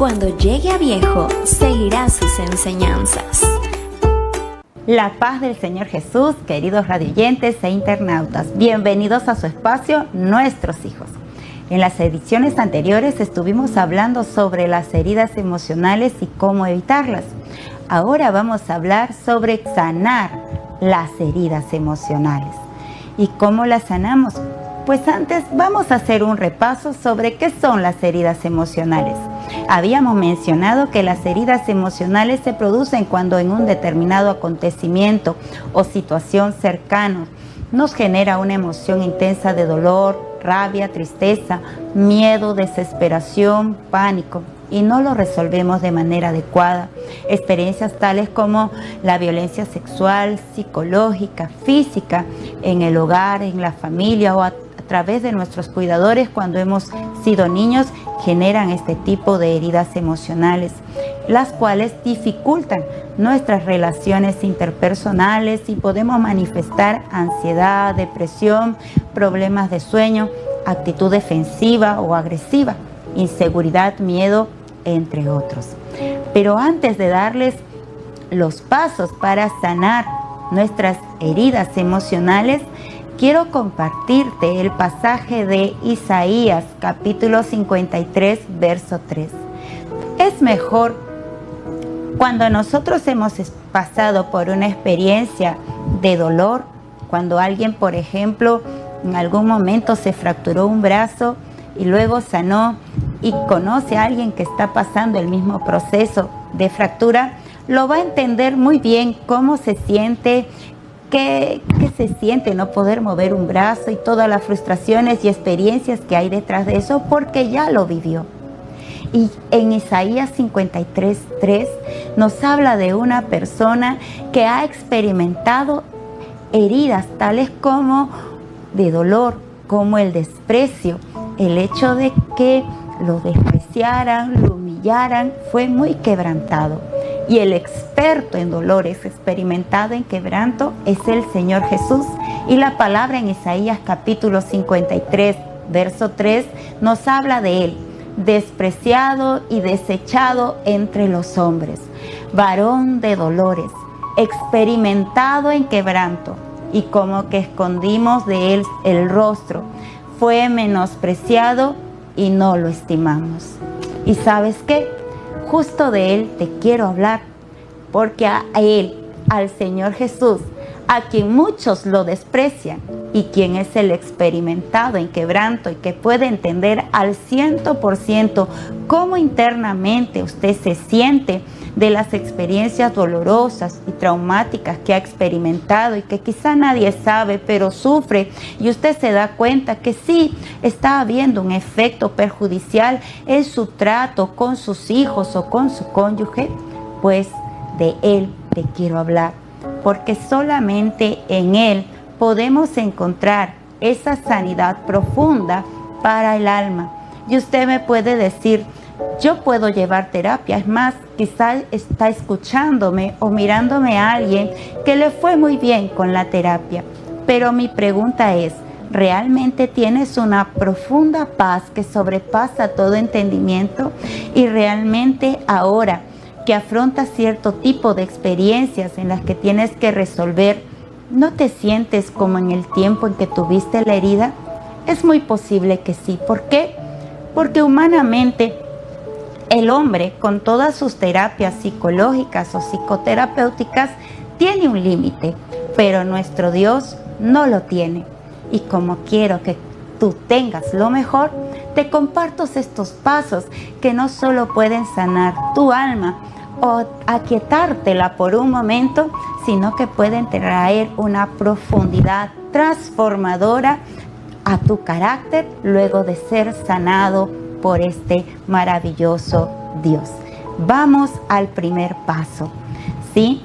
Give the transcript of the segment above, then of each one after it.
Cuando llegue a viejo, seguirá sus enseñanzas. La paz del Señor Jesús, queridos radioyentes e internautas. Bienvenidos a su espacio, Nuestros Hijos. En las ediciones anteriores estuvimos hablando sobre las heridas emocionales y cómo evitarlas. Ahora vamos a hablar sobre sanar las heridas emocionales. ¿Y cómo las sanamos? Pues antes vamos a hacer un repaso sobre qué son las heridas emocionales. Habíamos mencionado que las heridas emocionales se producen cuando en un determinado acontecimiento o situación cercana nos genera una emoción intensa de dolor, rabia, tristeza, miedo, desesperación, pánico y no lo resolvemos de manera adecuada. Experiencias tales como la violencia sexual, psicológica, física en el hogar, en la familia o a través de nuestros cuidadores cuando hemos sido niños generan este tipo de heridas emocionales, las cuales dificultan nuestras relaciones interpersonales y podemos manifestar ansiedad, depresión, problemas de sueño, actitud defensiva o agresiva, inseguridad, miedo, entre otros. Pero antes de darles los pasos para sanar nuestras heridas emocionales, quiero compartirte el pasaje de Isaías, capítulo 53, verso 3. Es mejor cuando nosotros hemos pasado por una experiencia de dolor, cuando alguien, por ejemplo, en algún momento se fracturó un brazo y luego sanó y conoce a alguien que está pasando el mismo proceso de fractura, lo va a entender muy bien cómo se siente, qué se siente no poder mover un brazo y todas las frustraciones y experiencias que hay detrás de eso porque ya lo vivió. Y en Isaías 53:3 nos habla de una persona que ha experimentado heridas tales como de dolor, como el desprecio, el hecho de que lo despreciaran, lo humillaran, fue muy quebrantado. Y el experto en dolores, experimentado en quebranto, es el Señor Jesús. Y la palabra en Isaías capítulo 53, verso 3, nos habla de él, despreciado y desechado entre los hombres, varón de dolores, experimentado en quebranto, y como que escondimos de él el rostro, fue menospreciado y no lo estimamos. ¿Y sabes qué? Justo de él te quiero hablar, porque a él, al Señor Jesús, a quien muchos lo desprecian y quien es el experimentado en quebranto y que puede entender al 100% cómo internamente usted se siente de las experiencias dolorosas y traumáticas que ha experimentado y que quizá nadie sabe, pero sufre y usted se da cuenta que sí está habiendo un efecto perjudicial en su trato con sus hijos o con su cónyuge, pues de él te quiero hablar, porque solamente en él podemos encontrar esa sanidad profunda para el alma. Y usted me puede decir, yo puedo llevar terapia, es más, quizás está escuchándome o mirándome a alguien que le fue muy bien con la terapia, pero mi pregunta es, ¿realmente tienes una profunda paz que sobrepasa todo entendimiento? Y realmente ahora que afrontas cierto tipo de experiencias en las que tienes que resolver, ¿no te sientes como en el tiempo en que tuviste la herida? Es muy posible que sí. ¿Por qué? Porque humanamente el hombre, con todas sus terapias psicológicas o psicoterapéuticas, tiene un límite, pero nuestro Dios no lo tiene. Y como quiero que tú tengas lo mejor, te comparto estos pasos que no solo pueden sanar tu alma o aquietártela por un momento, sino que pueden traer una profundidad transformadora a tu carácter luego de ser sanado por este maravilloso Dios. Vamos al primer paso, ¿sí?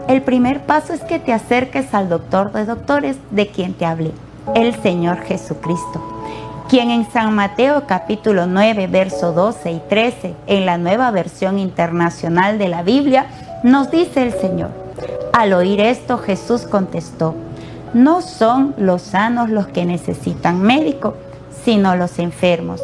El primer paso es que te acerques al doctor de doctores de quien te hablé, el Señor Jesucristo, quien en San Mateo capítulo 9, verso 12 y 13, en la Nueva Versión Internacional de la Biblia, nos dice el Señor. Al oír esto, Jesús contestó, no son los sanos los que necesitan médico, sino los enfermos.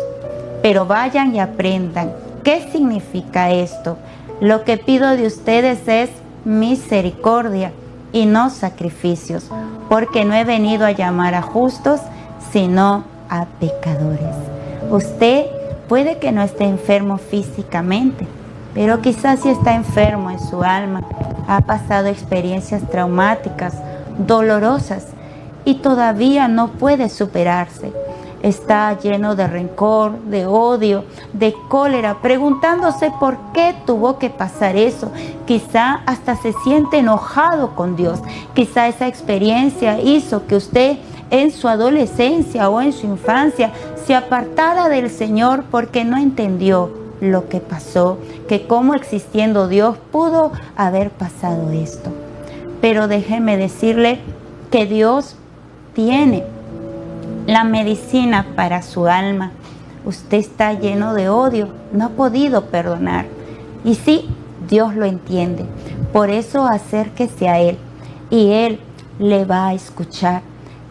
Pero vayan y aprendan ¿Qué significa esto? Lo que pido de ustedes es misericordia y no sacrificios, porque no he venido a llamar a justos, sino a pecadores. Usted puede que no esté enfermo físicamente, pero quizás sí está enfermo en su alma. Ha pasado experiencias traumáticas, dolorosas, y todavía no puede superarse. Está lleno de rencor, de odio, de cólera, preguntándose por qué tuvo que pasar eso. Quizá hasta se siente enojado con Dios. Quizá esa experiencia hizo que usted en su adolescencia o en su infancia se apartara del Señor porque no entendió lo que pasó, que cómo existiendo Dios pudo haber pasado esto. Pero déjeme decirle que Dios tiene la medicina para su alma. Usted está lleno de odio, no ha podido perdonar. Y sí, Dios lo entiende. Por eso acérquese a Él y Él le va a escuchar.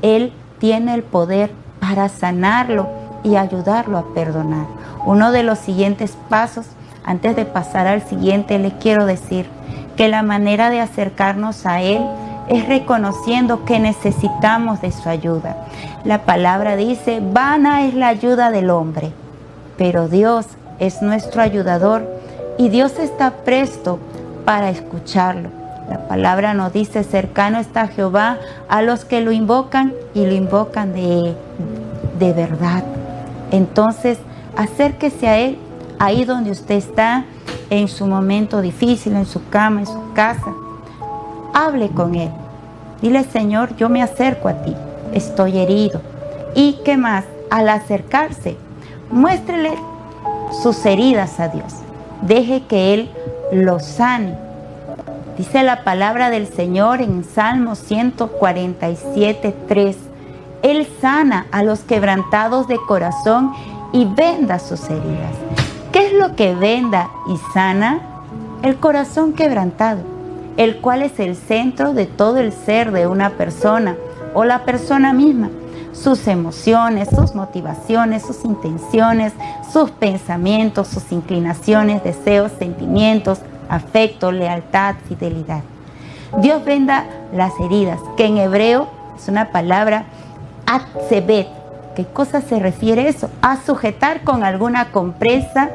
Él tiene el poder para sanarlo y ayudarlo a perdonar. Uno de los siguientes pasos, antes de pasar al siguiente, le quiero decir que la manera de acercarnos a Él es reconociendo que necesitamos de su ayuda. La palabra dice, vana es la ayuda del hombre, pero Dios es nuestro ayudador y Dios está presto para escucharlo. La palabra nos dice, cercano está Jehová a los que lo invocan y lo invocan de verdad. Entonces, acérquese a Él, ahí donde usted está, en su momento difícil, en su cama, en su casa. Hable con Él. Dile, Señor, yo me acerco a ti, estoy herido. ¿Y qué más? Al acercarse, muéstrele sus heridas a Dios. Deje que Él lo sane. Dice la palabra del Señor en Salmo 147:3. Él sana a los quebrantados de corazón y venda sus heridas. ¿Qué es lo que venda y sana? El corazón quebrantado, el cual es el centro de todo el ser de una persona o la persona misma. Sus emociones, sus motivaciones, sus intenciones, sus pensamientos, sus inclinaciones, deseos, sentimientos, afecto, lealtad, fidelidad. Dios venda las heridas, que en hebreo es una palabra atzebet. ¿Qué cosa se refiere eso? A sujetar con alguna compresa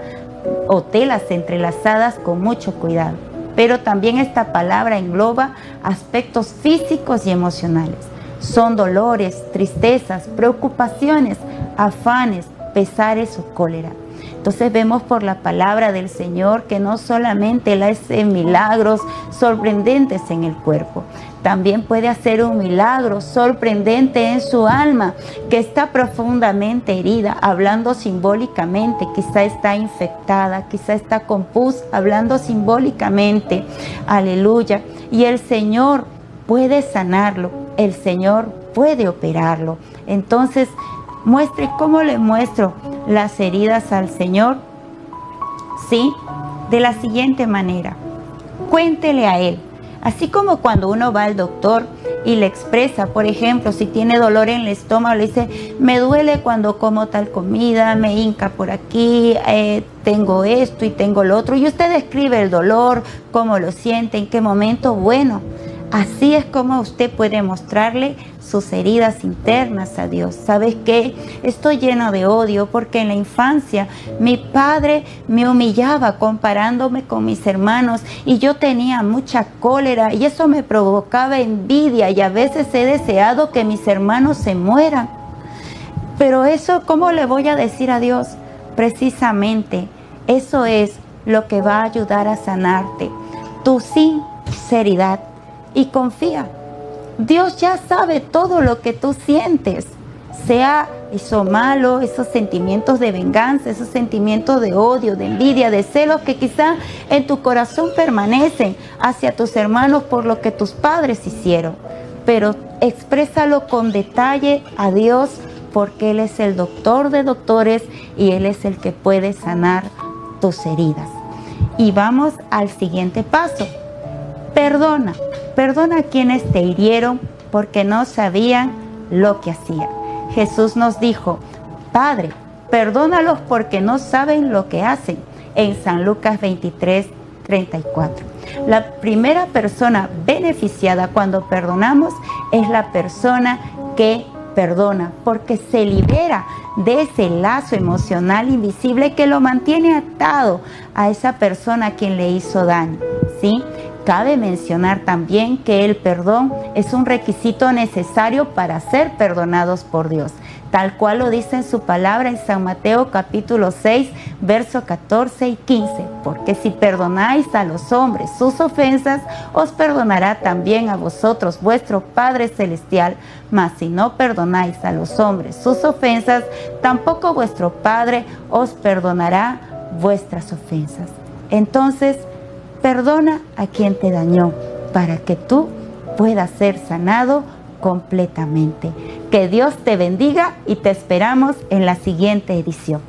o telas entrelazadas con mucho cuidado. Pero también esta palabra engloba aspectos físicos y emocionales. Son dolores, tristezas, preocupaciones, afanes, pesares o cólera. Entonces vemos por la palabra del Señor que no solamente Él hace milagros sorprendentes en el cuerpo, también puede hacer un milagro sorprendente en su alma, que está profundamente herida, hablando simbólicamente, quizá está infectada, quizá está confusa, hablando simbólicamente, aleluya, y el Señor puede sanarlo, el Señor puede operarlo. Entonces, muestre cómo le muestro las heridas al Señor, ¿sí? De la siguiente manera, cuéntele a Él. Así como cuando uno va al doctor y le expresa, por ejemplo, si tiene dolor en el estómago, le dice, me duele cuando como tal comida, me hinca por aquí, tengo esto y tengo lo otro. Y usted describe el dolor, cómo lo siente, en qué momento. Bueno, así es como usted puede mostrarle sus heridas internas a Dios. ¿Sabes qué? Estoy lleno de odio porque en la infancia mi padre me humillaba comparándome con mis hermanos y yo tenía mucha cólera y eso me provocaba envidia y a veces he deseado que mis hermanos se mueran. Pero eso, ¿cómo le voy a decir a Dios? Precisamente, eso es lo que va a ayudar a sanarte. Tu sinceridad y confía. Dios ya sabe todo lo que tú sientes, sea eso malo, esos sentimientos de venganza, esos sentimientos de odio, de envidia, de celos que quizá en tu corazón permanecen hacia tus hermanos por lo que tus padres hicieron. Pero exprésalo con detalle a Dios porque Él es el doctor de doctores y Él es el que puede sanar tus heridas. Y vamos al siguiente paso. Perdona. Perdona a quienes te hirieron porque no sabían lo que hacían. Jesús nos dijo, Padre, perdónalos porque no saben lo que hacen. en San Lucas 23:34. La primera persona beneficiada cuando perdonamos es la persona que perdona, porque se libera de ese lazo emocional invisible que lo mantiene atado a esa persona a quien le hizo daño, ¿sí? Cabe mencionar también que el perdón es un requisito necesario para ser perdonados por Dios, tal cual lo dice en su palabra en San Mateo capítulo 6, versos 14 y 15. Porque si perdonáis a los hombres sus ofensas, os perdonará también a vosotros vuestro Padre Celestial. Mas si no perdonáis a los hombres sus ofensas, tampoco vuestro Padre os perdonará vuestras ofensas. Entonces, perdona a quien te dañó para que tú puedas ser sanado completamente. Que Dios te bendiga y te esperamos en la siguiente edición.